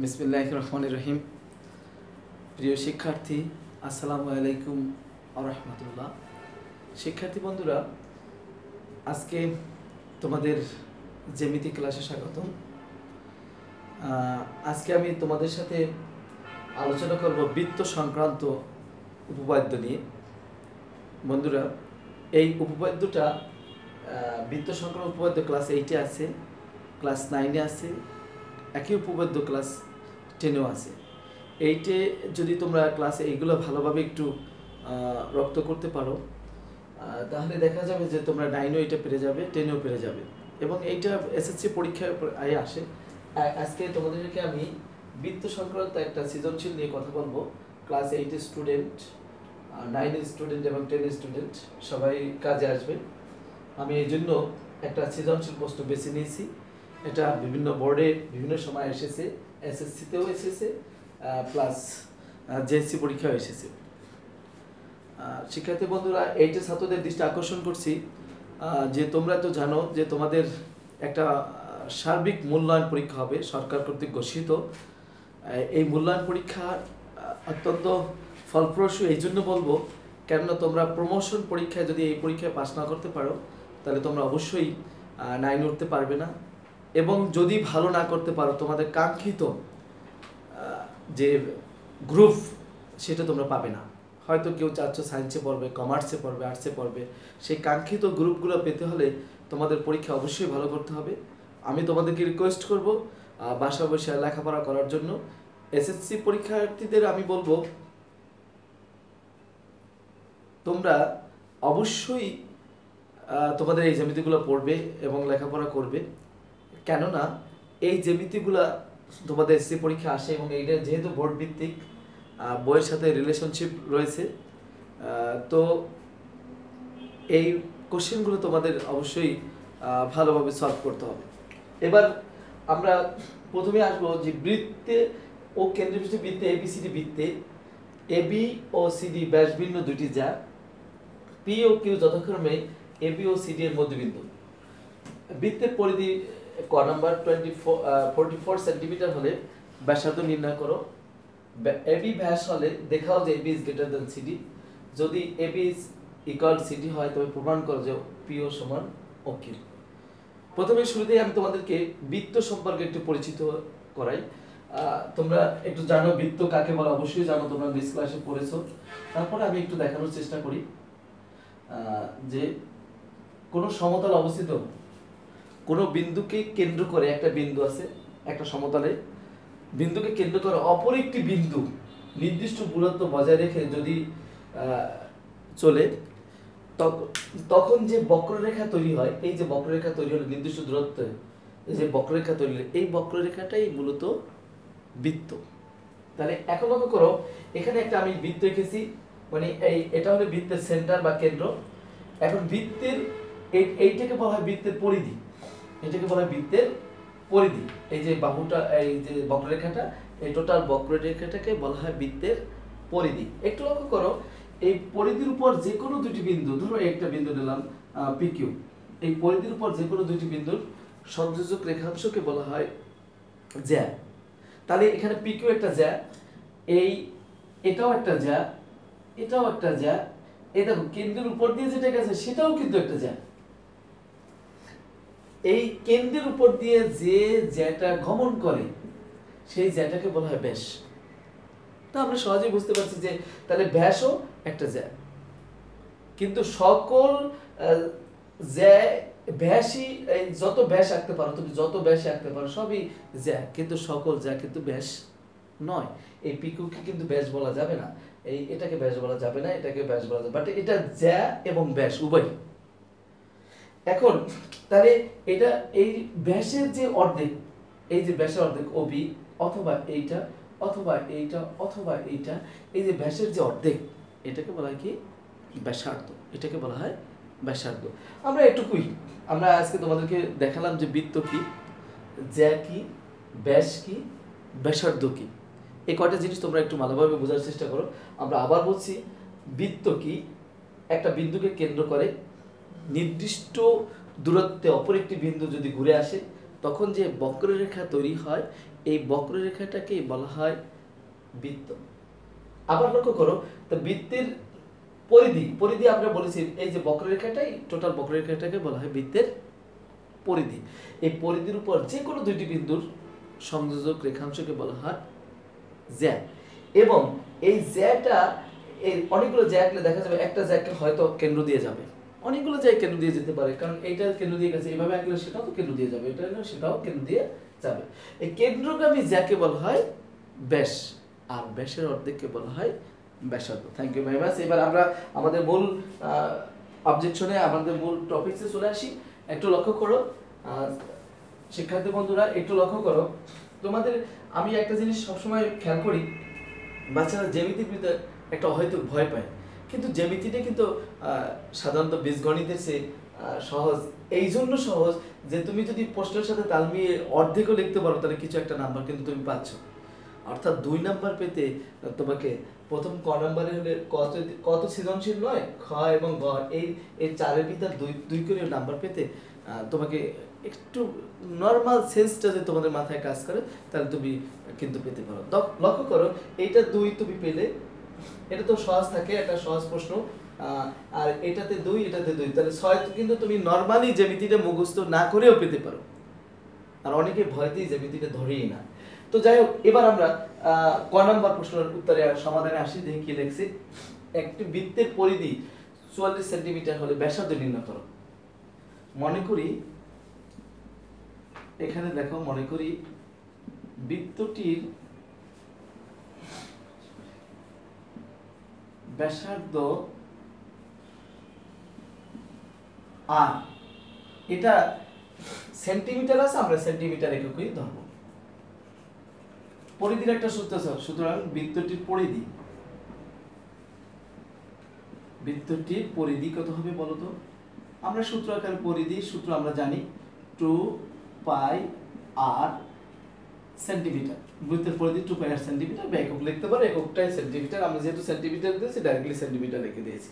বিসমিল্লাহির রহমানির রহিম। প্রিয় শিক্ষার্থী, আসসালামু আলাইকুম ওয়া রাহমাতুল্লাহ। শিক্ষার্থী বন্ধুরা, আজকে তোমাদের জ্যামিতি ক্লাসে স্বাগতম। আজকে আমি তোমাদের সাথে আলোচনা করব বৃত্ত সংক্রান্ত উপপাদ্য নিয়ে। বন্ধুরা, এই উপপাদ্যটা বৃত্ত সংক্রান্ত উপপাদ্য ক্লাস 8-এ আছে, ক্লাস 9-এ আছে, একই উপপাদ্য ক্লাস 10-এও আছে। 8-এ যদি তোমরা ক্লাসে এইগুলো ভালোভাবে একটু রপ্ত করতে পারো, তাহলে দেখা যাবে যে তোমরা 9-ও এটা পেরে যাবে, 10-এও পেরে যাবে, এবং এইটা এসএসসি পরীক্ষায় আসে। আজকে তোমাদেরকে আমি বৃত্ত সংক্রান্ত একটা সৃজনশীল নিয়ে কথা বলবো। ক্লাস 8-এর স্টুডেন্ট, 9-এর স্টুডেন্ট এবং 10-এর স্টুডেন্ট সবাই কাজে আসবে। আমি এই জন্য একটা সৃজনশীল প্রশ্ন বেছে নিয়েছি। এটা বিভিন্ন বোর্ডে বিভিন্ন সময় এসেছে, এসএসসিতেও এসেছে, প্লাস জেএসসি পরীক্ষাও এসেছে। শিক্ষার্থী বন্ধুরা, এইটা ছাত্রদের দৃষ্টি আকর্ষণ করছি যে তোমরা তো জানো যে তোমাদের একটা সার্বিক মূল্যায়ন পরীক্ষা হবে, সরকার কর্তৃক ঘোষিত। এই মূল্যায়ন পরীক্ষা অত্যন্ত ফলপ্রসূ এই জন্য বলবো, কেননা তোমরা প্রমোশন পরীক্ষায় যদি এই পরীক্ষায় পাস না করতে পারো, তাহলে তোমরা অবশ্যই 9 উঠতে পারবে না, এবং যদি ভালো না করতে পারো তোমাদের কাঙ্ক্ষিত যে গ্রুপ সেটা তোমরা পাবে না। হয়তো কেউ চাচ্ছ সায়েন্সে পড়বে, কমার্সে পড়বে, আর্টসে পড়বে, সেই কাঙ্ক্ষিত গ্রুপগুলো পেতে হলে তোমাদের পরীক্ষা অবশ্যই ভালো করতে হবে। আমি তোমাদেরকে রিকোয়েস্ট করব বাসা বসে লেখাপড়া করার জন্য। এসএসসি পরীক্ষার্থীদের আমি বলবো, তোমরা অবশ্যই তোমাদের এই জ্যামিতিগুলো পড়বে এবং লেখাপড়া করবে, কেননা এই জ্যামিতিগুলো তোমাদের এসএসসি পরীক্ষা আসে, এবং এইটা যেহেতু বোর্ড ভিত্তিক, বইয়ের সাথে রিলেশনশিপ রয়েছে, তো এই কোশ্চেনগুলো তোমাদের অবশ্যই ভালোভাবে সলভ করতে হবে। এবার আমরা প্রথমে আসবো যে বৃত্তে ও কেন্দ্রবিশিষ্ট বৃত্তে এবিসিডি বৃত্তে এবি ও সিডি ব্যাসভিন্ন দুটি যা পি ও কিউ যথাক্রমে এবি ও সিডি এর মধ্যবিন্দু। বৃত্তের পরিধি ক নাম্বার 44 সেন্টিমিটার হলে ব্যাসার্ধ নির্ণয় করো। এবি ব্যাস হলে দেখাও যে AB is greater than CD. যদি এবি ইজ ইকুয়াল সিডি হয়, তবে প্রমাণ করো যে পিও সমান ও কিউ। প্রথমে শুরুতেই আমি তোমাদেরকে বৃত্ত সম্পর্কে একটু পরিচিত করাই। তোমরা একটু জানো বৃত্ত কাকে বলে, অবশ্যই জানো, তোমরা বেস ক্লাসে পড়েছো। তারপরে আমি একটু দেখানোর চেষ্টা করি যে কোনো সমতল অবস্থিত কোনো বিন্দুকে কেন্দ্র করে, একটা বিন্দু আছে একটা সমতলে, বিন্দুকে কেন্দ্র করে অপর একটি বিন্দু নির্দিষ্ট দূরত্ব বজায় রেখে যদি চলে, তখন যে বক্ররেখা তৈরি হয়, এই যে বক্ররেখা তৈরি হলো নির্দিষ্ট দূরত্বে, যে বক্ররেখা তৈরি হলো, এই বক্ররেখাটাই মূলত বৃত্ত। তাহলে এখন লক্ষ্য করো, এখানে একটা আমি বৃত্ত এঁকেছি, মানে এটা হলো বৃত্তের সেন্টার বা কেন্দ্র। এখন বৃত্তের এইটাকে বলা হয় বৃত্তের পরিধি, এটাকে বলা হয় বৃত্তের পরিধি। এই যে বাহুটা, এই যে বক্ররেখাটা, এই টোটাল বক্ররেখাটাকে বলা হয় বৃত্তের পরিধি। একটু লক্ষ্য করো, এই পরিধির উপর যে কোনো দুটি বিন্দু, ধরো একটা বিন্দু নিলাম পিকিউ, এই পরিধির উপর যে কোনো দুটি বিন্দুর সংযোজক রেখাংশকে বলা হয় জ্যা। তাহলে এখানে পিকিউ একটা জ্যা, এটাও একটা জ্যা, এটাও একটা জ্যা, এই দেখো কেন্দ্রের উপর দিয়ে যেটা গেছে সেটাও কিন্তু একটা জ্যা। এই কেন্দ্রের উপর দিয়ে যে জ্যাটা গমন করে সেই জ্যাটাকে বলা হয় ব্যাস। তা আমরা সহজেই বুঝতে পারছি যে তাহলে ব্যাসও একটা জ্যা। কিন্তু সকল ব্যাসই, যত ব্যাস আঁকতে পারো তুমি, যত ব্যাস আঁকতে পারো সবই জ্যা, কিন্তু সকল জ্যা কিন্তু ব্যাস নয়। এই পিকুকে কিন্তু ব্যাস বলা যাবে না, এটাকে ব্যাস বলা যাবে না, এটাকে ব্যাস বলা যাবে, বাট এটা জ্যা এবং ব্যাস উভয়। এখন তাহলে এটা এই ব্যাসের যে অর্ধেক, এই যে ব্যাসের অর্ধেক ওবি, অথবা এইটা, অথবা এইটা, অথবা এইটা, এই যে ব্যাসের যে অর্ধেক, এটাকে বলা হয় কি ব্যাসার্ধ, এটাকে বলা হয় ব্যাসার্ধ। আমরা এটুকুই, আমরা আজকে তোমাদেরকে দেখালাম যে বৃত্ত কি, জ্যা কি, ব্যাস কি, ব্যাসার্ধ কি। এই কয়টা জিনিস তোমরা একটু ভালোভাবে বোঝার চেষ্টা করো। আমরা আবার বলছি, বৃত্ত কি, একটা বিন্দুকে কেন্দ্র করে নির্দিষ্ট দূরত্বে অপর একটি বিন্দু যদি ঘুরে আসে, তখন যে বক্ররেখা তৈরি হয় এই বক্ররেখাটাকে বলা হয় বৃত্ত। আবার লক্ষ্য করো, তো বৃত্তের পরিধি, পরিধি আমরা বলেছি এই যে বক্ররেখাটাই, টোটাল বক্ররেখাটাকে বলা হয় বৃত্তের পরিধি। এই পরিধির উপর যে কোনো দুইটি বিন্দুর সংযোজক রেখাংশকে বলা হয় জ্যা। এবং এই জ্যাটা, এই অনেকগুলো জ্যাকলে দেখা যাবে একটা জ্যাকে হয়তো কেন্দ্র দিয়ে যাবে, অনেকগুলো জ্যাক কেন্দ্র দিয়ে যেতে পারে, কারণ এইটা কেন্দ্র দিয়ে গেছে, এইভাবে আঁকলে সেটাও তো কেন্দ্র দিয়ে যাবে, এটা সেটাও কেন্দ্র দিয়ে যাবে। এই কেন্দ্রগামী জ্যাকে বলা হয় ব্যাস, আর ব্যাসের অর্ধেককে বলা হয় ব্যাসার্ধ। Thank you very much. এবার আমরা আমাদের মূল অবজেকশনে, আমাদের মূল টপিকসে চলে আসি। একটু লক্ষ্য করো শিক্ষার্থী বন্ধুরা, একটু লক্ষ্য করো, তোমাদের আমি একটা জিনিস সবসময় খেয়াল করি, বাচ্চারা জ্যামিতির ভিতরে একটা হয়তো ভয় পায়, কিন্তু জ্যামিতিটা কিন্তু সাধারণত বীজগণিতের চেয়ে সহজ। এই জন্য সহজ যে তুমি যদি প্রশ্নের সাথে তাল মিলিয়ে অর্ধেকও লিখতে পারো তাহলে কিছু একটা নাম্বার কিন্তু তুমি পাচ্ছ। অর্থাৎ 2 নাম্বার পেতে তোমাকে প্রথম ক নাম্বারে হলে কত সৃজনশীল নয়, খ এবং গ, এই চারের ভিতর দুই করে নাম্বার পেতে তোমাকে একটু নর্মাল সেন্সটা যদি তোমাদের মাথায় কাজ করে তাহলে তুমি কিন্তু পেতে পারো। লক্ষ্য করো, এইটা 2 তুমি পেলে, এটা তো সহজ থাকে, একটা সহজ প্রশ্ন, আর এটাতে 2, এটাতে 2, তাহলে 6 কিন্তু তুমি নর্মালি জ্যামিতিটা মুখস্থ না করেও পেতে পারো। আর অনেকে ভয়তেই জ্যামিতিটা ধরেই না। তো যাই হোক, এবার আমরা ক নাম্বার প্রশ্নের উত্তরে সমাধানে আসি। দেখি কি লিখছি। একটি বৃত্তের পরিধি 44 সেন্টিমিটার হলে ব্যাসার্ধ নির্ণয় করো। মনে করি এখানে দেখো, মনে করি বৃত্তটির ব্যাসার্ধ আর, এটা সেন্টিমিটার আছে, আমরা সেন্টিমিটার এককই ধরবো। পরিধির একটা সূত্র আছে, সুতরাং বৃত্তটির পরিধি কত হবে বলো তো? আমরা সূত্র আকারে পরিধি সূত্র আমরা জানি 2 পাই আর সেন্টিমিটার। বৃত্তের পরিধি 2 পাই আর সেন্টিমিটার, বা একক লিখতে পারো, এককটাই সেন্টিমিটার। আমরা যেহেতু সেন্টিমিটার দিয়েছি ডাইরেক্টলি সেন্টিমিটার লিখে দিয়েছি।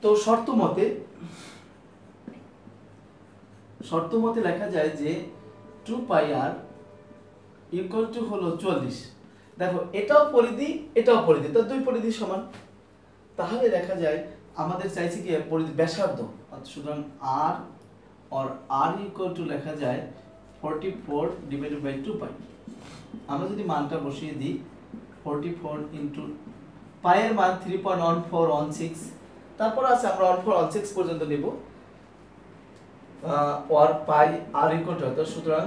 তো শর্ত মতে লেখা যায় যে 2 পাই আর ইকুয়াল টু হলো 44। দেখো এটাও পরিধি, এটাও পরিধি, তো দুই পরিধি সমান। তাহলে দেখা যায় আমাদের চাইছে কি পরিধি ব্যাসার্ধ, সুতরাং আর और r ইকুয়াল টু লেখা যায় 44 ডিভাইডেড বাই 2 পাই। আমরা যদি মানটা বসিয়ে দিই 44 ইনটু পাই এর মান 3.1416, তারপর আছে আমরা 1416 পর্যন্ত নেব, और পাই r ইকুয়াল টু, সুতরাং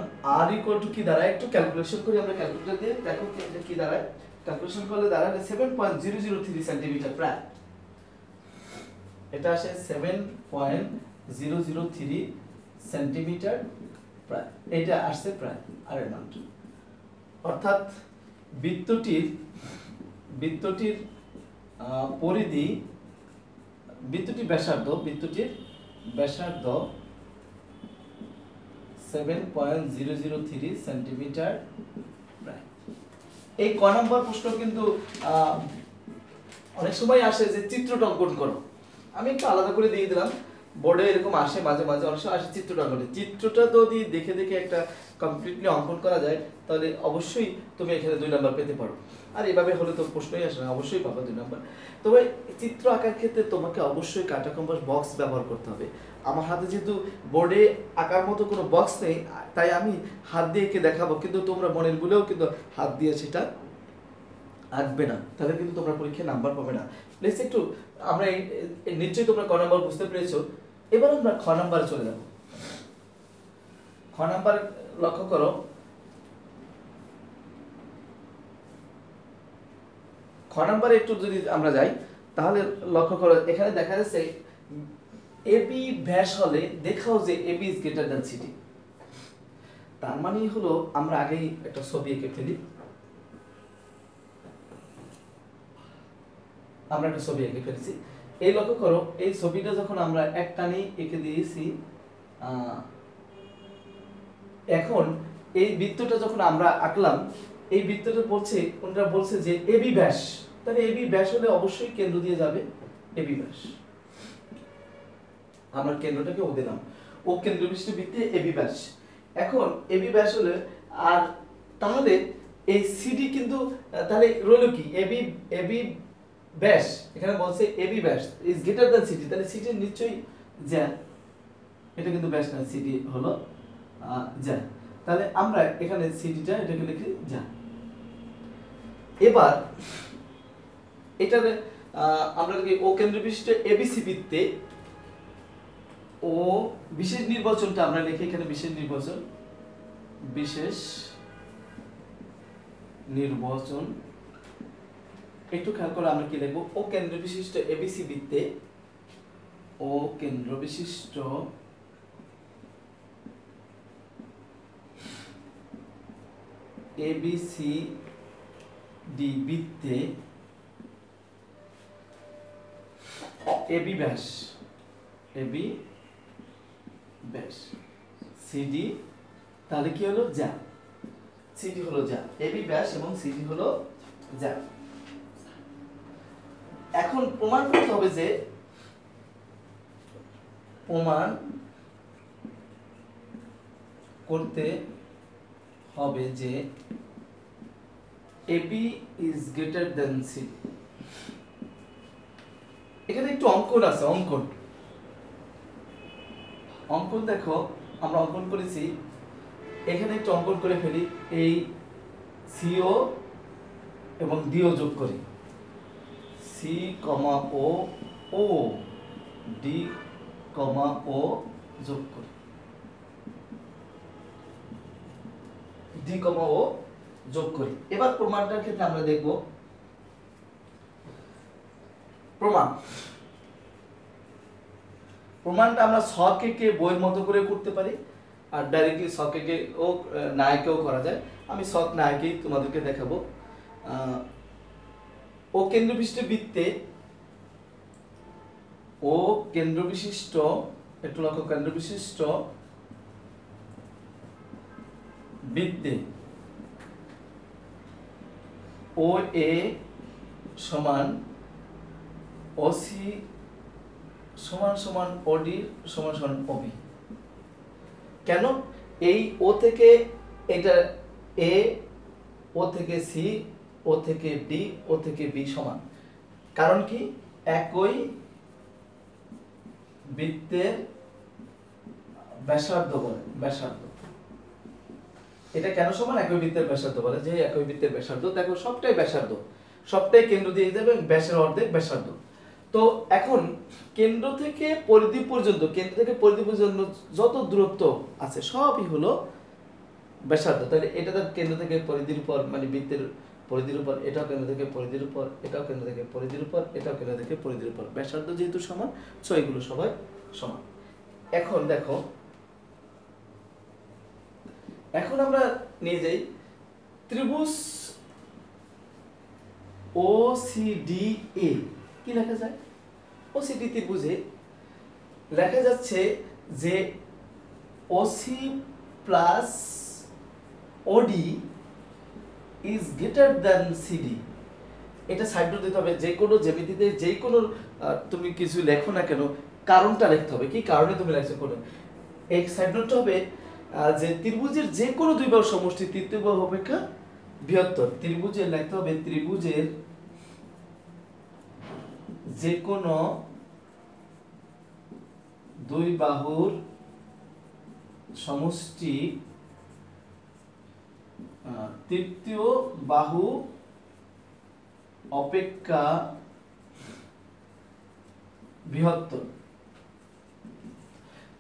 r ইকুয়াল টু কি দাঁড়ায়, একটু ক্যালকুলেশন করি আমরা, ক্যালকুলেটর দিয়ে দেখো কি দাঁড়ায়। ক্যালকুলেশন করলে দাঁড়ায় 7.003 সেন্টিমিটার প্রায়, এটা আসে 7.003 সেন্টিমিটার প্রায়, এটা আসছে প্রায় আর এর মান। অর্থাৎ বৃত্তটির পরিধি, বৃত্তটির ব্যাসার্ধ 7.003 সেন্টিমিটার প্রায়। এই ক নম্বর প্রশ্ন কিন্তু অনেক সময় আসে যে চিত্রটা অঙ্কন করো, আমি একটু আলাদা করে দিয়ে দিলাম, বোর্ডে এরকম আসে মাঝে মাঝে, অনেক সময় আসে চিত্রটা অঙ্কন। চিত্রটা যদি দেখে একটা কমপ্লিটলি অঙ্কন করা যায় তাহলে অবশ্যই তুমি এখানে 2 নাম্বার পেতে পারো। আর এভাবে হলে তো প্রশ্নই আসে না, অবশ্যই পাবে 2 নাম্বার। তবে চিত্র আঁকার ক্ষেত্রে তোমাকে অবশ্যই কাটা কম্পাস বক্স ব্যবহার করতে হবে। আমার হাতে যেহেতু বোর্ডে আঁকার মতো কোনো বক্স নেই, তাই আমি হাত দিয়ে এঁকে দেখাবো, কিন্তু তোমরা মনের ভুলেও কিন্তু হাত দিয়ে সেটা আঁকবে না, তাহলে কিন্তু তোমরা পরীক্ষায় নাম্বার পাবে না। প্লিজ একটু, আমরা নিশ্চয়ই তোমরা ক নাম্বার বুঝতে পেরেছো। এবার আমরা খ নাম্বারে চলে যাব। খ নাম্বার লক্ষ্য করো, খ নাম্বারে একটু যদি আমরা যাই তাহলে লক্ষ্য করো, এখানে দেখা যাচ্ছে এবি ব্যাস হলে দেখাও যে AB is greater than CD. তার মানে হলো আমরা আগেই একটা ছবি এঁকে ফেলি, আমরা একটা ছবি এঁকে ফেলেছি। এই লক্ষ্য করো, এই ছবিটা যখন আমরা এক টানে এঁকে দিয়েছি, এখন এই বৃত্তটা যখন আমরা আঁকলাম, এই বৃত্তটা বলছে যে এবি ব্যাস, তাহলে এবি ব্যাস হলে অবশ্যই কেন্দ্র দিয়ে যাবে এবি ব্যাস। আমরা কেন্দ্রটাকে ও দিলাম, ও কেন্দ্রবিশিষ্ট বৃত্তে এবি ব্যাস। এখন এবি ব্যাস হলে, আর তাহলে এই সিডি কিন্তু তাহলে রইল কি, এবি এবি ব্যাস, এখানে বলছে এবি ব্যাস ইজ গ্রেটার দ্যান সিডি, তাহলে সিডি নিশ্চয়ই যা, এটা কিন্তু ব্যাস না, সিডি হলো যা, তাহলে আমরা এখানে সিডিটা এটাকে লিখি যা। এবার এটারে আমরা কি ও কেন্দ্র বিশিষ্ট এবিসি বৃত্তে ও বিশেষ নির্বাচনটা আমরা লিখি এখানে, বিশেষ নির্বাচন, বিশেষ নির্বাচন একটু খেয়াল করে আমরা কি লিখবো, ও কেন্দ্র বিশিষ্ট এবিসি বৃত্তে, ও কেন্দ্র বিশিষ্ট এবিসি ডি বৃত্তে এবি ব্যাস, এবি ব্যাস সিডি, তাহলে কি হলো যা, সিডি হলো যা, এবি ব্যাস এবং সিডি হলো যা। এখন প্রমাণ করতে হবে যে, প্রমাণ করতে হবে যে AB is greater than CD. এখানে একটু অঙ্কন আছে, অঙ্কন অঙ্কন দেখো, আমরা অঙ্কন করেছি, এখানে একটু অঙ্কন করে ফেলি, এই সিও এবং ডিও যোগ করি, সি কমা ও, ও ডি কমা ও যোগ করি, ডি কমা ও যোগ করি। এবার প্রমাণটার ক্ষেত্রে আমরা দেখব, প্রমাণটা আমরা ছকে বইয়ের মতো করে করতে পারি, আর ডাইরেক্টলি ছকে ও নায়কেও করা যায়। আমি ছক নায়কেই তোমাদেরকে দেখাবো। ও কেন্দ্র বিশিষ্ট বৃত্তে, ও কেন্দ্র বিশিষ্ট, একটু লক্ষ্য, কেন্দ্র বিশিষ্ট বৃত্তে ও এ সমান ওসি সমান সমান ওডি সমান সমান ওবি। কেন? এই ও থেকে এটা এ, ও থেকে সি, ও থেকে ডি, ও থেকে বি সমান, কারণ কি একই বৃত্তের ব্যাসার্ধ বলে, ব্যাসার্ধ। এটা কেন সমান? একই বৃত্তের ব্যাসার্ধ বলে, যে একই বৃত্তের ব্যাসার্ধ, দেখো সবটাই ব্যাসার্ধ, সবটাই কেন্দ্র দিয়ে যাবে, ব্যাসের অর্ধেক ব্যাসার্ধ। তো এখন কেন্দ্র থেকে পরিধি পর্যন্ত, কেন্দ্র থেকে পরিধি পর্যন্ত যত দূরত্ব আছে সবই হলো ব্যাসার্ধ। তাহলে এটা তো কেন্দ্র থেকে পরিধির উপর, মানে বৃত্তের পরিধির উপর, এটাও কেন্দ্র থেকে পরিধির উপর, এটাও কেন্দ্র থেকে পরিধির উপর, এটাও কেন্দ্র থেকে পরিধির উপর, ব্যাসার্ধ যেহেতু সমান, সো এগুলো সবাই সমান। এখন দেখো, এখন আমরা নিয়ে যাই ত্রিভুজ OCDA, কি লেখা যায়? OCD ত্রিভুজে লেখা যাচ্ছে যে OC plus OD is greater than CD। এটা সাইড নোট দিতে হবে, যে কোনো জ্যামিতিতে যে কোনো তুমি কিছু লেখো না কেন, কারণটা লিখতে হবে, কি কারণে তুমি লেখছো কোন। এই সাইড নোটটা হবে যে ত্রিভুজের যে কোনো দুই বাহুর সমষ্টি তৃতীয় বাহু অপেক্ষা বৃহত্তর। ত্রিভুজের লিখতে হবে, ত্রিভুজের যে কোনো দুই বাহুর সমষ্টি তৃতীয় বাহু অপেক্ষা বৃহত্তর।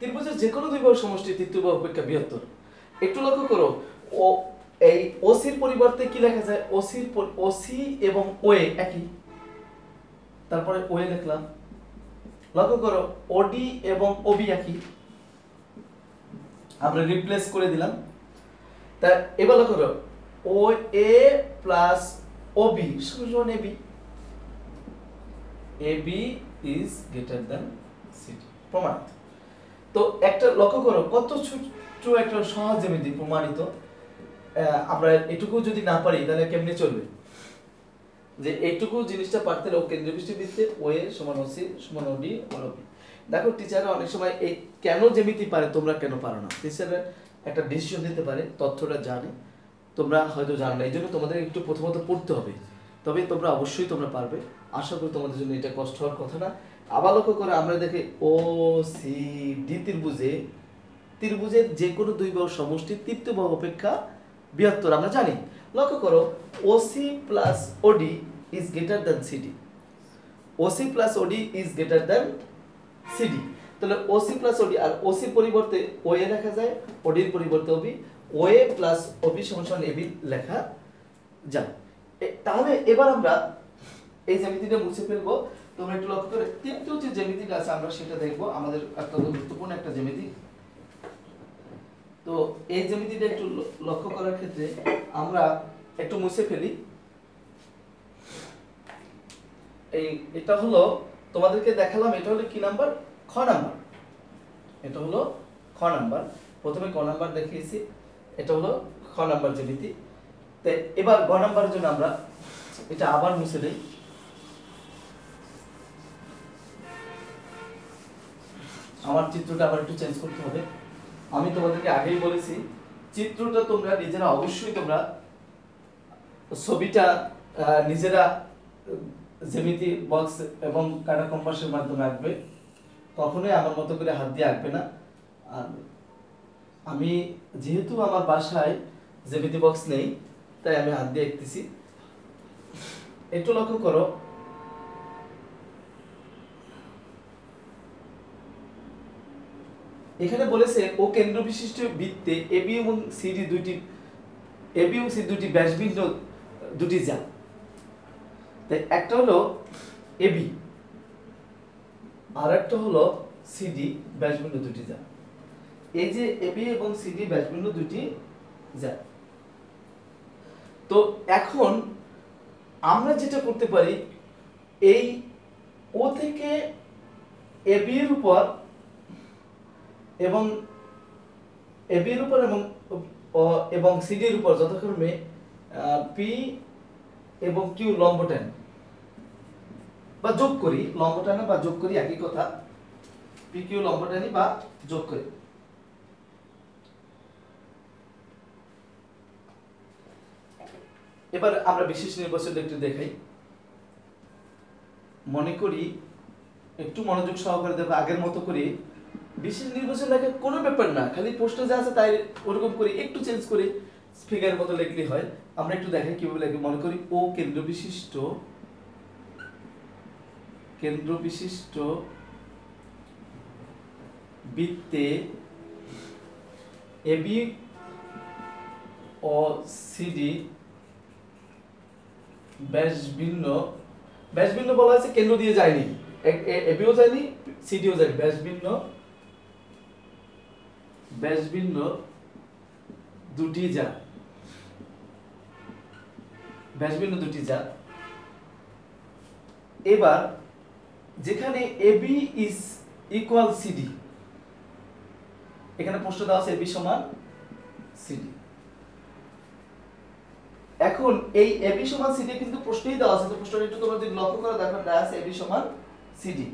ত্রিভুজের যে কোনো দুই বাহুর সমষ্টি তৃতীয় বাহু অপেক্ষা বৃহত্তর। একটু লক্ষ্য করো, ও এই ওসির পরিবর্তে কি লেখা যায়? ওসি এবং ওএ একই, তারপরে ওএ লিখলাম। লক্ষ্য করো, ওডি এবং ওবি একই, আমরা রিপ্লেস করে দিলাম। তা এবার লক্ষ্য করো, ওএ প্লাস ওবি সমান AB, AB is greater than CD. প্রমাণ। তো একটা লক্ষ্য করো, কত ছোট একটা সহজ জ্যামিতি প্রমাণিত। আমরা এটুকু যদি না পারি তাহলে কেমনে চলবে? যে এইটুকু জিনিসটা পারতে হলে, ও কেন্দ্র বিশিষ্ট বৃত্তে ওএ সমান ওসি সমান ওডি আর ওবি। দেখো টিচাররা অনেক সময় এই কেন জ্যামিতি পারে, তোমরা কেন পারো না? টিচাররা একটা ডিসিশন দিতে পারে, তথ্যটা জানে, তোমরা হয়তো জানো না, এই জন্য তোমাদের একটু প্রথমত পড়তে হবে, তবে তোমরা অবশ্যই তোমরা পারবে। আশা করি তোমাদের জন্য এটা কষ্ট হওয়ার কথা না। আবার লক্ষ্য করে আমরা দেখি ও সি ডি ত্রিভুজের যে কোনো দুই বাহুর সমষ্টি তৃতীয় বাহু অপেক্ষা বৃহত্তর আমরা জানি। লক্ষ্য করো ওসি প্লাস ওডি is greater than CD, OC plus ওডি ইজ গ্রেটার দ্যান সিডি। তাহলে ওসি প্লাস ওডি, আর ওসির পরিবর্তে ওএ লেখা যায়, ওডির পরিবর্তে ওবি, ওএ প্লাস ওবি সমান এবি লেখা যায়। তাহলে এবার আমরা এই জ্যামিতিটা মুছে ফেলবো। তোমরা একটু লক্ষ্য করে তৃতীয় যে জ্যামিতিটা আছে আমরা সেটা দেখবো, আমাদের অত্যন্ত গুরুত্বপূর্ণ একটা জ্যামিতি। তো এই জ্যামিতিটা একটু লক্ষ্য করার ক্ষেত্রে আমরা একটু মুছে ফেলি। এটা হলো তোমাদেরকে দেখালাম, এটা হলো কি নাম্বার? খ নাম্বার। এটা হলো খ নাম্বার, প্রথমে ক নাম্বার দেখিয়েছি, এটা হলো খ নাম্বার জ্যামিতি। তো এবার গ নাম্বারের জন্য আমরা এটা আবার মুছে দেই। আমার চিত্রটা আবার একটু চেঞ্জ করতে হবে। আমি তোমাদেরকে আগেই বলেছি চিত্রটা তোমরা নিজেরা অবশ্যই তোমরা ছবিটা নিজেরা জ্যামিতি বক্স এবং কাটা কম্পাসের মাধ্যমে আঁকবে, কখনোই আমার মতো করে হাত দিয়ে আঁকবে না। আর আমি যেহেতু আমার বাসায় জ্যামিতি বক্স নেই তাই আমি হাত দিয়ে আঁকতেছি। একটু লক্ষ্য করো এখানে বলেছে ও কেন্দ্র বিশিষ্ট বৃত্তে এবি এবং সিডি দুটি ব্যাসবিন্দু দুটি যা। তাই একটা হলো এবি আর একটা হলো সিডি ব্যাসবিন্দু দুটি যা। এই যে এবি এবং সিডি ব্যাসবিন্দু দুটি যা। তো এখন আমরা যেটা করতে পারি, এই ও থেকে এবি এর উপর এবং এবং সিডি এর উপর যথাক্রমে পি এবং কিউ লম্ব টানি বা যোগ করি, লম্ব টানা বা যোগ করি একই কথা, পি কিউ লম্ব টানি বা যোগ করি। এবার আমরা বিশেষ নির্বাচন একটু দেখাই। মনে করি একটু মনোযোগ সহকারে দেখো, আগের মতো করে বিশেষ নির্বাচন লেখা কোনো ব্যাপার না, খালি প্রশ্ন যা আছে তাই ওরকম করে একটু চেঞ্জ করে ফিগারের মতো লিখলেই হয়। আমরা একটু দেখাই কিভাবে লিখি। মনে করি ও কেন্দ্র বিশিষ্ট বৃত্তে এবি ও সিডি ব্যাসভিন্ন বলা হয়েছে, কেন্দ্র দিয়ে যায়নি, এবিও যায়নি সিডিও যায়নি, ব্যাসভিন্ন দুটি যা। এবার যেখানে এবি ইজ ইকুয়াল সিডি, এখানে প্রশ্ন দেওয়া আছে এবি সমান সিডি। এখন এই এবি সমান সিডি কিন্তু প্রশ্নই দেওয়া আছে, তো প্রশ্নটা একটু তোমরা যদি লক্ষ্য করো দেখো দেওয়া আছে এবি সমান সিডি।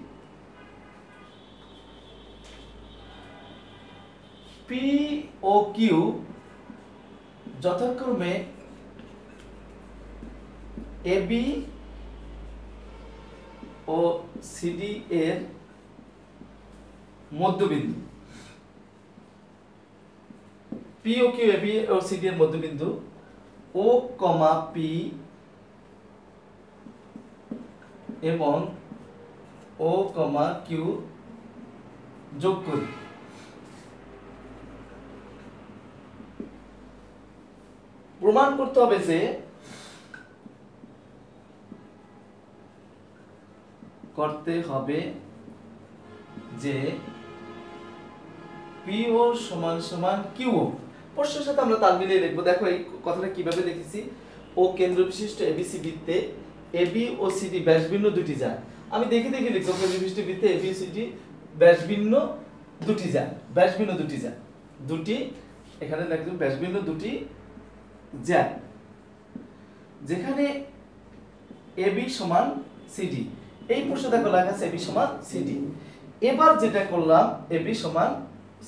পি ও কিউ যথাক্রমে এবি ও সিডি এর মধ্যবিন্দু, পি ও কিউ এবি ও সিডি এর মধ্যবিন্দু, ও কমা পি এবং ও কমা কিউ যোগ করি। প্রমাণ করতে হবে যে পিও সমান সমান কিউ। প্রশ্নের সাথে আমরা তাল মিলিয়ে লিখবো। দেখো এই কথাটা কিভাবে লিখেছি, ও কেন্দ্র বিশিষ্ট এবিসি বৃত্তে এবি ও সিডি ব্যাসভিন্ন দুটি যা। আমি দেখে লিখবো কেন্দ্র বিশিষ্ট বৃত্তে এবি ও সিডি ব্যাসভিন্ন দুটি যা, দুটি এখানে লিখবো ব্যাসভিন্ন দুটি যা, যেখানে এবি সমান সিডি। এই প্রশ্ন দেখো লেখা আছে এবি সমান সিডি। এবার যেটা করলাম এবি সমান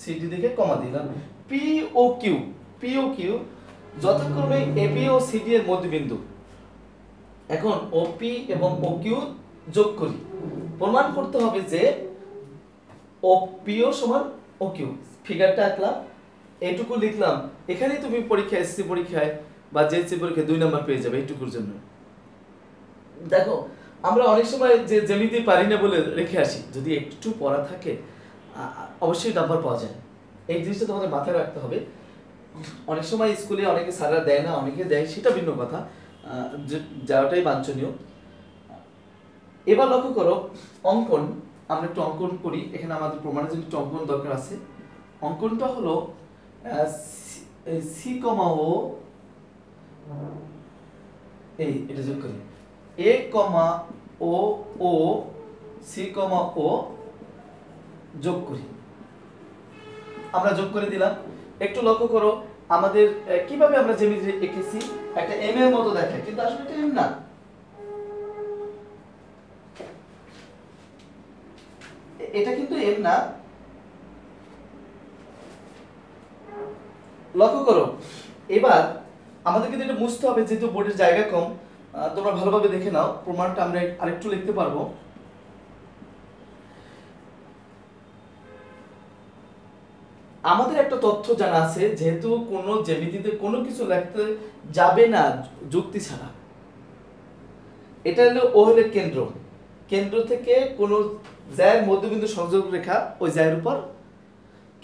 সিডি দেখে কমা দিলাম, পি ও কিউ, পি ও কিউ যথাক্রমে এবি ও সিডি এর মধ্যবিন্দু। এখন ওপি এবং ও কিউ যোগ করি, প্রমাণ করতে হবে যে ও পিও সমান ও কিউ। ফিগারটা আঁকলাম, এইটুকু লিখলাম, এখানেই তুমি পরীক্ষায় এসসি পরীক্ষায় বা জেএসসি পরীক্ষায় 2 নাম্বার পেয়ে যাবে এইটুকুর জন্য। দেখো আমরা অনেক সময় যে জ্যামিতি পারি না বলে রেখে আসি, যদি একটু পড়া থাকে অবশ্যই নাম্বার পাওয়া যায়। এই জিনিসটা তোমাদের মাথায় রাখতে হবে। অনেক সময় স্কুলে অনেকে স্যাররা দেয় না, অনেকে দেয়, সেটা ভিন্ন কথা, যাওয়াটাই বাঞ্ছনীয়। এবার লক্ষ্য করো অঙ্কন, আমরা একটু অঙ্কন করি। এখানে আমাদের প্রমাণের জন্য একটু অঙ্কন দরকার আছে। অঙ্কনটা হলো সি কমা ও, এই এটা যোগ করি, এ কমা ও ও সি কমা ও যোগ করি। আমরা যোগ করে দিলাম। একটু লক্ষ্য করো আমাদের কিভাবে আমরা জ্যামিতি এঁকেছি, একটা এম এর মতো দেখায়, কিন্তু আসলে এটা এম না। এটা কিন্তু এম না। লক্ষ্য করো এবার আমাদের কিন্তু এটা বুঝতে হবে, যেহেতু বোর্ডের জায়গা কম, তোমরা ভালোভাবে দেখে নাও। প্রমাণটা আমরা আরেকটু লিখতে পারবো। আমাদের একটা তথ্য জানা আছে, যেহেতু কোনো জ্যামিতিতে কোনো কিছু লিখতে যাবে না যুক্তি ছাড়া। এটা হলো ও হলো কেন্দ্র, কেন্দ্র থেকে কোনো জায়ের মধ্যবিন্দু সংযোগ রেখা, ওই জায়ের উপর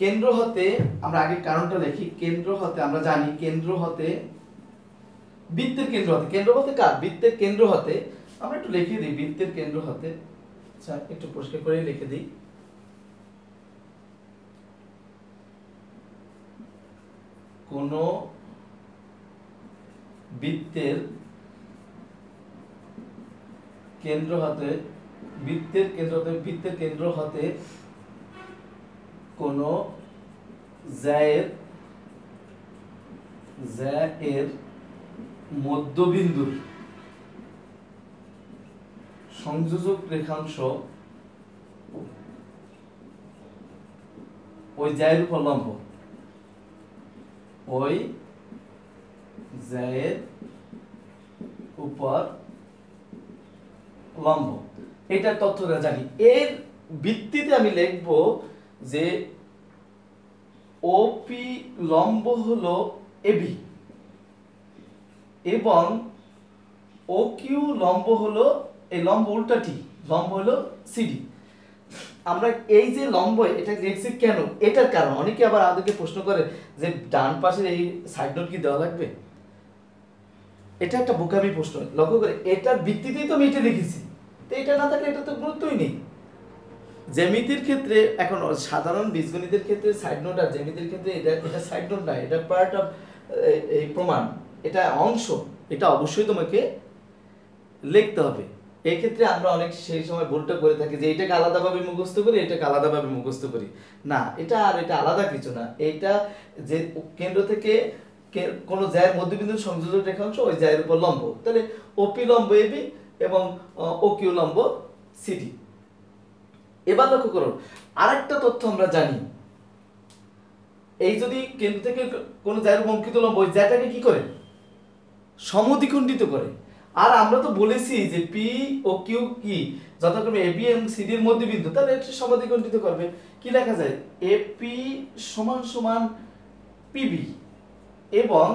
কেন্দ্র হতে, আমরা আগে কারণটা লিখি, কেন্দ্র হতে আমরা জানি, কেন্দ্র হতে বৃত্তের কেন্দ্র হতে, কেন্দ্র হতে কার, বৃত্তের কেন্দ্র হতে, আমরা একটু লিখে দিই বৃত্তের কেন্দ্র হতে। আচ্ছা একটু পরিষ্কার করে লিখে দিই। কোন বৃত্তের কেন্দ্র হতে, বৃত্তের কেন্দ্র হতে, বৃত্তের কেন্দ্র হতে কোন জায়ের মধ্যবিন্দুর সংযোজক রেখাংশ ওই জায়ের উপর লম্ব, ওই জায়ের উপর লম্ব। এটা তথ্যটা জানি। এর ভিত্তিতে আমি লিখব যে ওপি লম্ব হলো এবি এবং ও কিউ লম্ব হলো, এই লম্ব উল্টাটি, লম্ব হলো সিডি। আমরা এই যে লম্ব এটা লিখছি কেন, এটার কারণ অনেকে আবার আমাদেরকে প্রশ্ন করে যে ডান পাশের এই সাইড নোট কি দেওয়া লাগবে। এটা একটা বোকামি প্রশ্ন। লক্ষ্য করে এটার ভিত্তিতেই তো আমি এটা লিখেছি, তো এটা না থাকলে এটা তো গুরুত্বই নেই। জ্যামিতির ক্ষেত্রে, এখন সাধারণ বীজগণিতের ক্ষেত্রে সাইড নোট, আর জ্যামিতির ক্ষেত্রে এটা সাইড নোট না, এটা পার্ট অফ এই প্রমাণ, এটা অংশ, এটা অবশ্যই তোমাকে লিখতে হবে। এই ক্ষেত্রে আমরা অনেক সেই সময় ভুলটা করে থাকি যে এটাকে আলাদাভাবে মুখস্থ করি, এটাকে আলাদাভাবে মুখস্থ করি। না, এটা আর এটা আলাদা কিছু না। এটা যে কেন্দ্র থেকে কোন জায়ের মধ্যবিন্দু সংযোজক রেখাংশ ওই জায়ের উপর লম্ব, তাহলে ওপি লম্ব এবি এবং ও কিউ লম্ব সিডি। এবার লক্ষ্য করো আরেকটা তথ্য আমরা জানি, এই যদি কেন্দ্র থেকে কোন জায়ের উপর অঙ্কিত লম্ব ওই জায়গাটাকে কি করে, সমদ্বিখণ্ডিত করে। আর আমরা তো বলেছি যে পি ও কিউ কি যথাক্রমে এবি এবং সিডি এর মধ্যবিন্দু, তাহলে এটা সমদ্বিখণ্ডিত করবে। কি লেখা যায়, এপি সমান সমান পিবি এবং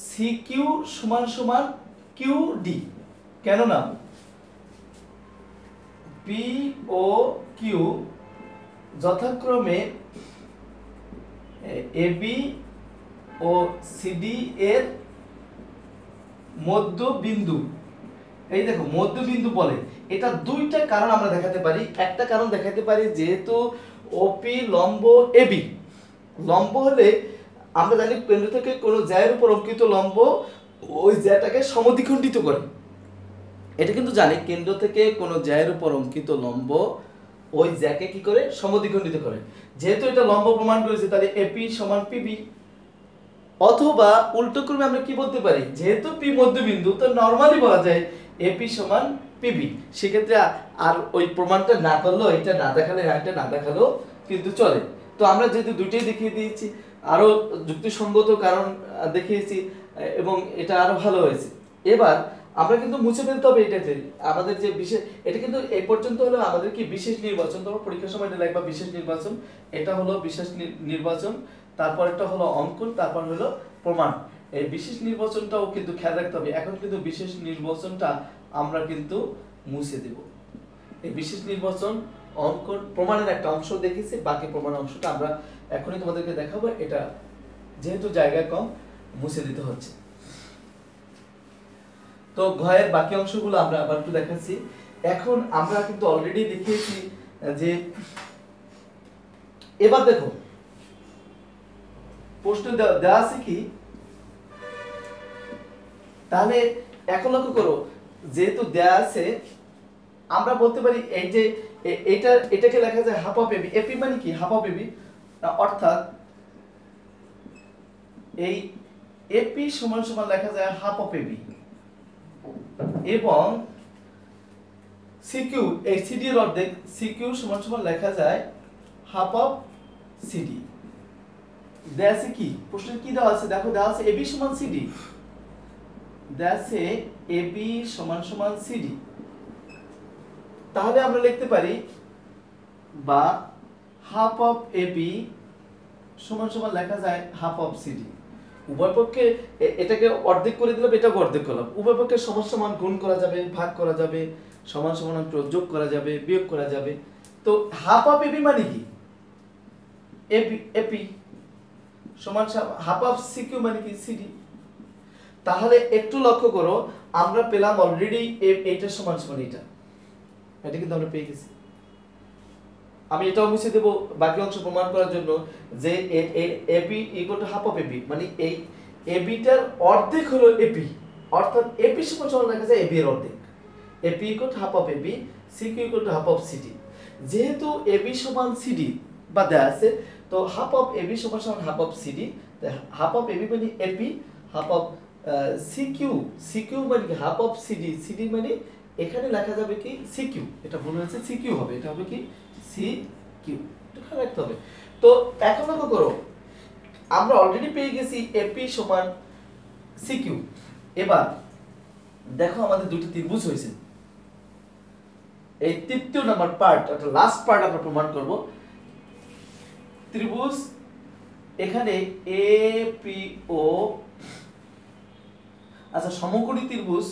সি কিউ সমান সমান কিউ ডি। কেন না, পি ও কিউ যথাক্রমে এবি ও সিডি এর মধ্যবিন্দু। এই দেখো মধ্যবিন্দু বলে, এটা দুইটা কারণ আমরা দেখাতে পারি। একটা কারণ দেখাতে পারি, যেহেতু ওপি লম্ব এবি, লম্ব হলে আমরা জানি কেন্দ্র থেকে কোন জায়ের উপর অঙ্কিত লম্ব ওই জায়গাটাকে সমদ্বিখণ্ডিত করে। এটা কিন্তু জানি কেন্দ্র থেকে কোন জায়ের উপর অঙ্কিত লম্ব ওই জায়গাকে কি করে, সমদ্বিখণ্ডিত করে। যেহেতু এটা লম্ব প্রমাণ করেছে, তাহলে এপি সমান পিবি। অথবা উল্টো ক্রমে আমরা কি বলতে পারি, যেহেতু পি মধ্যবিন্দু, তো নরমালি বলা যায় এপি সমান পিবি। সেক্ষেত্রে আর ওই প্রমাণটা না করলেও, এটা না দেখালে, এটা না দেখালেও কিন্তু চলে। তো আমরা যেহেতু দুটোই দেখিয়ে দিয়েছি, আরো যুক্তিসঙ্গত কারণ দেখিয়েছি এবং এটা আরো ভালো হয়েছে। এবার আমরা কিন্তু মুছে ফেলতে হবে এটাতে আমাদের যে বিশেষ, এটা কিন্তু এই পর্যন্ত হলো আমাদের কি বিশেষ নির্বাচন। তোমার পরীক্ষার সময় এটা লিখবা বিশেষ নির্বাচন, এটা হলো বিশেষ নির্বাচন, তারপর একটা হলো অঙ্কন, তারপর হলো প্রমাণ। এই বিশেষ নির্বাচনটাও কিন্তু খেয়াল রাখতে হবে। এখন কিন্তু বিশেষ নির্বাচনটা আমরা কিন্তু মুছে দেব। এই বিশেষ নির্বাচন, অঙ্কন, প্রমাণের একটা অংশ দেখেছি, বাকি প্রমাণ অংশটা আমরা এখনই তোমাদেরকে দেখাবো। এটা যেহেতু জায়গা কম মুছে দিতে হচ্ছে। তো ঘয়ের বাকি অংশগুলো আমরা আবার একটু দেখাচ্ছি। এখন আমরা কিন্তু অলরেডি দেখিয়েছি যে, এবার দেখো প্রশ্ন দেওয়া আছে কি, তাহলে এখন লক্ষ্য করো, যেহেতু দেওয়া আছে আমরা বলতে পারি এই যে এটাকে লেখা যায় হাফ অফ এবি। এপি মানে কি? হাফ অফ এবি, অর্থাৎ এই এপি সমান সমান লেখা যায় হাফ অফ এবি, এবং সিকিউ এই সিডি এর অর্ধেক, সিকিউ সমান সমান লেখা যায় হাফ অফ সিডি। দেয়া আছে কি, প্রশ্নে কি দেওয়া আছে দেখো, দেওয়া আছে এবি সমান সিডি, দেয়া আছে এবি সমান সমান সিডি। তাহলে আমরা লিখতে পারি বা হাফ অফ এবি সমান সমান লেখা যায় হাফ অফ সিডি। উভয় পক্ষে এটাকে অর্ধেক করে দিলাম, এটাকে অর্ধেক করলাম। উভয় পক্ষে সমান সমান গুণ করা যাবে, ভাগ করা যাবে, সমান সমান যোগ করা যাবে, বিয়োগ করা যাবে। তো হাফ অফ এবি মানে কি? এবি এপি সমান হাফ অফ সিকিউ মানে কি? সিডি। তাহলে একটু লক্ষ্য করো, আমরা পেলাম অলরেডি এইটা সমান সমান এটা, এটা কিন্তু আমরা পেয়ে গেছি। আমি এটাও মুছে দেব বাকি অংশ প্রমাণ করার জন্য যে AB equal to half of AB, মানে এই এবিটার অর্ধেক হলো এপি, অর্থাৎ এপি সমান সমান লেখা যায় এবি এর অর্ধেক। AP equal to half of AB, CQ equal to half of CD. যেহেতু এবি সমান সিডি বা দেয়া আছে, তো হাফ অফ এবি সমান সমান half of CD. Half of AB মানে AP, half of CQ, CQ মানে কি? হাফ অফ সিডি, সিডি মানে এখানে লেখা যাবে কি? সিকিউ। এটা ভুল হয়েছে, সিকিউ হবে, এটা হবে কি? সিকিউ। এটা খেয়াল রাখতে হবে। তো এখন লক্ষ্য করো, আমরা অলরেডি পেয়ে গেছি এপি সমান সিকিউ। এবার দেখো আমাদের দুটো ত্রিভুজ হয়েছে। এই তৃতীয় নাম্বার পার্ট, অর্থাৎ লাস্ট পার্ট আমরা প্রমাণ করব। ত্রিভুজ এখানে এপিও, আচ্ছা সমকোণী ত্রিভুজ,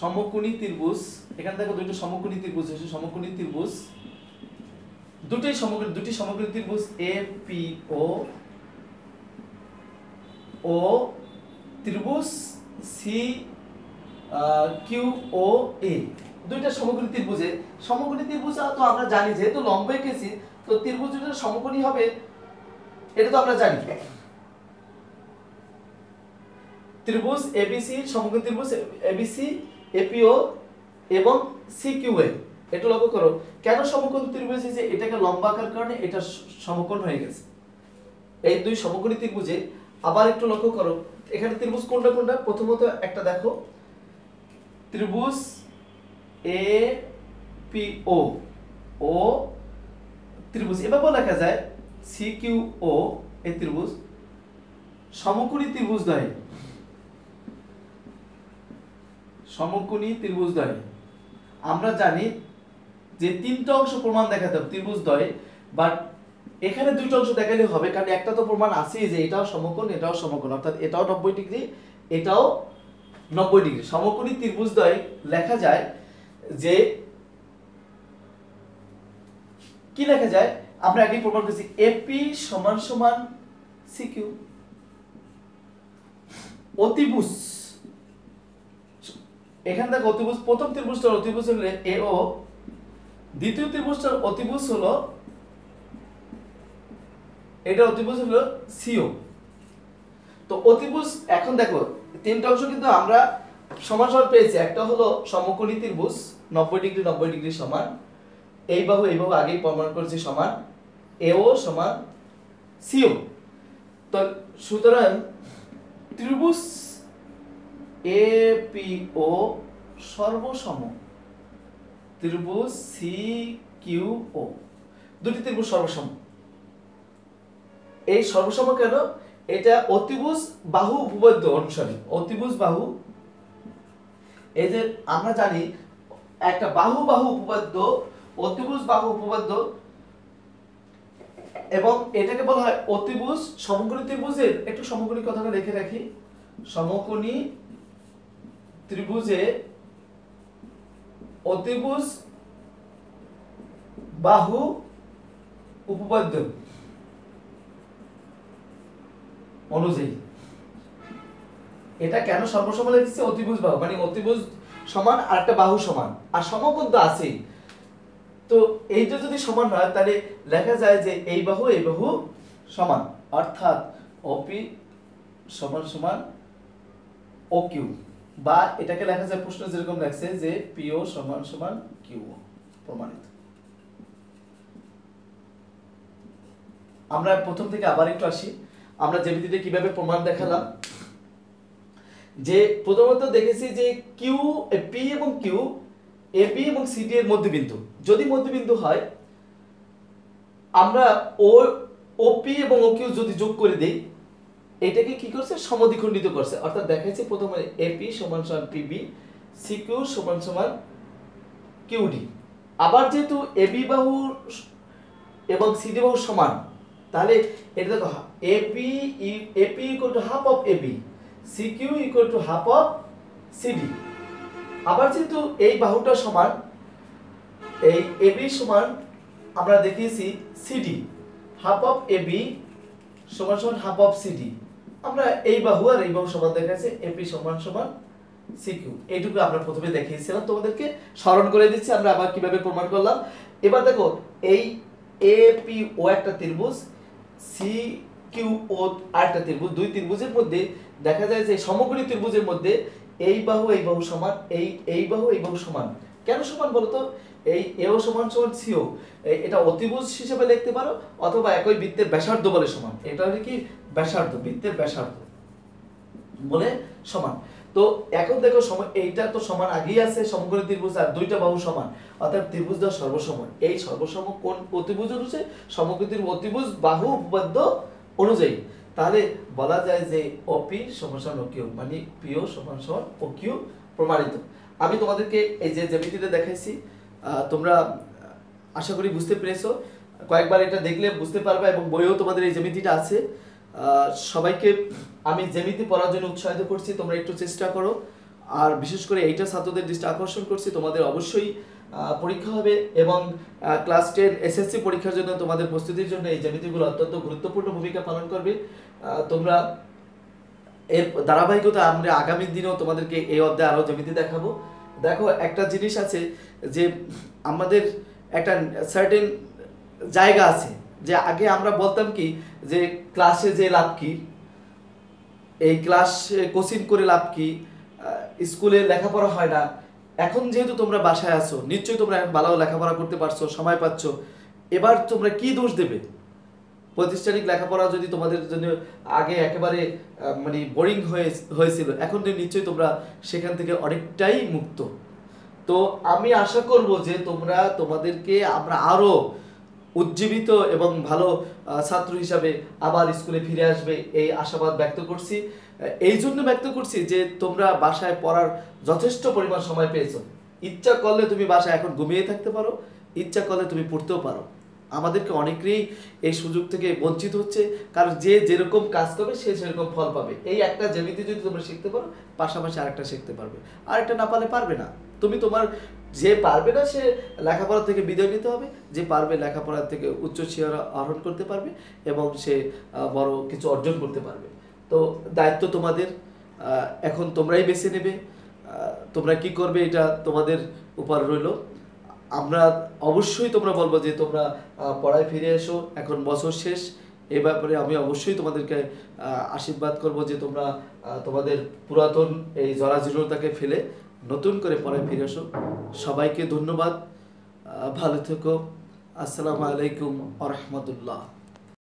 সমকোণী ত্রিভুজ, এখানে দেখো দুটো সমকোণী ত্রিভুজ আছে, সমকোণী ত্রিভুজ, দুটি সমকোণী ত্রিভুজ এপিও ও ত্রিভুজ সি কিউ ও এ, দুইটা সমকোণী ত্রিভুজে, সমকোণী ত্রিভুজ তো আমরা জানি, যেহেতু লম্ব এঁকেছি তো ত্রিভুজ দুটো সমকোণী হবে, এটা তো আমরা জানি। ত্রিভুজ এবিসি, সমকোণী ত্রিভুজ এবিসি, এপিও এবং সিকিউএ। এটা লক্ষ্য করো, কেন সমকোণী ত্রিভুজ হয়েছে? এটাকে লম্বা আকার কারণে এটা সমকোণ হয়ে গেছে। এই দুই সমকোণী ত্রিভুজে আবার একটু লক্ষ্য করো, এখানে ত্রিভুজ কোনটা কোনটা? প্রথমত একটা দেখো, ত্রিভুজ এ পি ও ও ত্রিভুজ এভাবে লেখা যায় সি কিউ ও, এই ত্রিভুজ সমকোণী ত্রিভুজদ্বয়, সমকোণী ত্রিভুজদ্বয়। আমরা জানি যে তিনটা অংশ প্রমাণ দেখাতে হবে ত্রিভুজদ্বয়, বাট এখানে দুইটা অংশ দেখালে হবে, কারণ একটা তো প্রমাণ আছে যে এটাও সমকোণ, এটাও সমকোণ, অর্থাৎ এটাও 90 ডিগ্রি, এটাও 90 ডিগ্রি। সমকোণী ত্রিভুজদ্বয় লেখা যায় যে, কি লেখা যায়? আমরা আগেই প্রমাণ করেছি এপি সমান সমান সিকিউ। অতিভুজ, এখানে দেখো অতিভুজ, প্রথম ত্রিভুজটার অতিভুজ হলো এও, দ্বিতীয় ত্রিভুজটার অতিভুজ হলো, এটা অতিভুজ হলো সিও। তো অতিভুজ এখন দেখো তিনটা অংশ কিন্তু আমরা সমান সমান পেয়েছি। একটা হলো সমকোণী ত্রিভুজ 90 ডিগ্রি 90 ডিগ্রি সমান, এই বাহু আগেই প্রমাণ করেছি সমান, এও সমান সিও। তো সুতরাং ত্রিভুজ এপিও সর্বসম ত্রিভুজ সি কিউ ও। দুটি ত্রিভুজ সর্বসম। এই সর্বসম কেন? এটা অতিভুজ বাহু উপপাদ্য অনুসারে, অতিভুজ বাহু, এই যে আমরা জানি একটা বাহু উপপাদ্য, অতিভুজ বাহু উপপাদ্য, এবং এটাকে বলা হয় অতিভুজ সমকোণী ত্রিভুজের, একটু সমকোণী কথাটা লিখে রাখি, সমকোণী ত্রিভুজে অতিভুজ বাহু উপপাদ্য অনুযায়ী। এটা কেন সর্বসম লিখছে? অতিভুজ বাহু মানে অতিভুজ সমান আর একটা বাহু সমান, আর সমকোণ তো আছেই। তো এইটা যদি সমান হয় তাহলে লেখা যায় যে এই বাহু সমান, অর্থাৎ OP সমান সমান OQ, বা এটাকে লেখা যায় প্রশ্ন যেরকম লেখছে যে PO সমান সমান QO, প্রমাণিত। আমরা প্রথম থেকে আবার একটু আসি, আমরা জ্যামিতিতে কিভাবে প্রমাণ দেখালাম। যে প্রথমত দেখেছি যে কিউ, পি এবং কিউ এবি এবং সিডি এর মধ্যবিন্দু, যদি মধ্যবিন্দু হয় আমরা ওপি এবং ওকিউ যদি যোগ করে দেই, এটাকে কি করছে? সমদ্বিখণ্ডিত করছে। অর্থাৎ দেখাইছে প্রথমে এপি সমান সমান পিবি, সিকিউ সমান সমান কিউডি। আবার যেহেতু এবি বাহু এবং সিডি বাহু সমান, তাহলে এটা দেখো AP equal to half of AB, CQ equal to half of CD. আবার যেহেতু এই বাহুটা সমান, এই এবি সমান আমরা দেখিয়েছি সিডি, হাফ অফ এবি সমান সমান হাফ অফ সিডি। আমরা এই বাহু আর এই বাহু সমান দেখাচ্ছি, এপি সমান সমান সিকিউ। এইটুকু আমরা প্রথমে দেখিয়েছিলাম, তোমাদেরকে স্মরণ করে দিচ্ছি আমরা আবার কিভাবে প্রমাণ করলাম। এবার দেখো এই এপি ও একটা ত্রিভুজ, সিকিউ ও আরেকটা ত্রিভুজ, দুই ত্রিভুজের মধ্যে দেখা যায় যে সমকোণী ত্রিভুজের মধ্যে এই বাহু সমান, এই বাহু সমান। কেন সমান বলতো? এই এও সমান সমান সিও, এটা অতিভুজ হিসেবে লিখতে পারো, অথবা একই বৃত্তের ব্যাসার্ধ বলে সমান। এটা হলো কি? ব্যাসার্ধ, বৃত্তের ব্যাসার্ধ বলে সমান। তো এখন দেখো এইটা তো সমান আগেই আছে, সমকোণী ত্রিভুজ আর দুইটা বাহু সমান, অর্থাৎ ত্রিভুজটা সর্বসম। এই সর্বসম কোন অতিভুজ অনুযায়ী? সমকোণী অতিভুজ বাহু উপপাদ্য অনুযায়ী। তাহলে বলা যায় যে OP সমান সমান OQ, মানে PO সমান সমান OQ প্রমাণিত। আমি তোমাদেরকে এই যে জ্যামিতিতে দেখাইছি, তোমরা আশা করি বুঝতে পেরেছো। কয়েকবার এটা দেখলে বুঝতে পারবে, এবং বইয়েও তোমাদের এই জ্যামিতিটা আছে। সবাইকে আমি জ্যামিতি পড়ার জন্য উৎসাহিত করছি, তোমরা একটু চেষ্টা করো। আর বিশেষ করে এইটা ছাত্রদের দৃষ্টি আকর্ষণ করছি, তোমাদের অবশ্যই পরীক্ষা হবে, এবং ক্লাস 10 SSC পরীক্ষার জন্য তোমাদের প্রস্তুতির জন্য এই জ্যামিতিগুলো অত্যন্ত গুরুত্বপূর্ণ ভূমিকা পালন করবে। তোমরা এর ধারাবাহিকতা আমরা আগামী দিনেও তোমাদেরকে এই অধ্যায়ে আরো জ্যামিতি দেখাবো। দেখো একটা জিনিস আছে যে আমাদের একটা সার্টেন জায়গা আছে, যে আগে আমরা বলতাম কি যে ক্লাসে যে লাভ কি, এই ক্লাস কোচিং করে লাভ কি, স্কুলে লেখাপড়া হয় না। এখন যেহেতু তোমরা বাসায় আছো, নিশ্চয়ই তোমরা ভালো লেখাপড়া করতে পারছো, সময় পাচ্ছ, এবার তোমরা কি দোষ দেবে? প্রাতিষ্ঠানিক লেখাপড়া যদি তোমাদের জন্য আগে একেবারে মানে বোরিং হয়েছিল, এখন তো নিশ্চয়ই তোমরা সেখান থেকে অনেকটাই মুক্ত। তো আমি আশা করব যে তোমরা তোমাদেরকে আমরা আরো উজ্জীবিত এবং ভালো ছাত্র হিসাবে আবার স্কুলে ফিরে আসবে এই আশাবাদ ব্যক্ত করছি। এই জন্য ব্যক্ত করছি যে তোমরা বাসায় পড়ার যথেষ্ট পরিমাণ সময় পেয়েছো। ইচ্ছা করলে তুমি বাসায় এখন ঘুমিয়ে থাকতে পারো, ইচ্ছা করলে তুমি পড়তেও পারো। আমাদেরকে অনেকেই এই সুযোগ থেকে বঞ্চিত হচ্ছে, কারণ যে যেরকম কাজ করবে সে সেরকম ফল পাবে। এই একটা জ্যামিতি যদি তোমরা শিখতে পারো, পাশাপাশি আরেকটা শিখতে পারবে, আরেকটা না পারবে না। তুমি তোমার যে পারবে না সে লেখাপড়া থেকে বিদায় নিতে হবে, যে পারবে লেখাপড়া থেকে উচ্চ শিক্ষা আহরণ করতে পারবে এবং সে বড় কিছু অর্জন করতে পারবে। তো দায়িত্ব তোমাদের, এখন তোমরাই বেছে নেবে তোমরা কি করবে, এটা তোমাদের উপর রইল। আমরা অবশ্যই তোমরা বলবো যে তোমরা পড়ায় ফিরে এসো, এখন বছর শেষ। এ ব্যাপারে আমি অবশ্যই তোমাদেরকে আশীর্বাদ করব যে তোমরা তোমাদের পুরাতন এই জরাজীর্ণতাকে ফেলে নতুন করে পড়ায় ফিরে এসো। সবাইকে ধন্যবাদ, ভালো থেকো। আসসালামু আলাইকুম ওয়া রাহমাতুল্লাহ।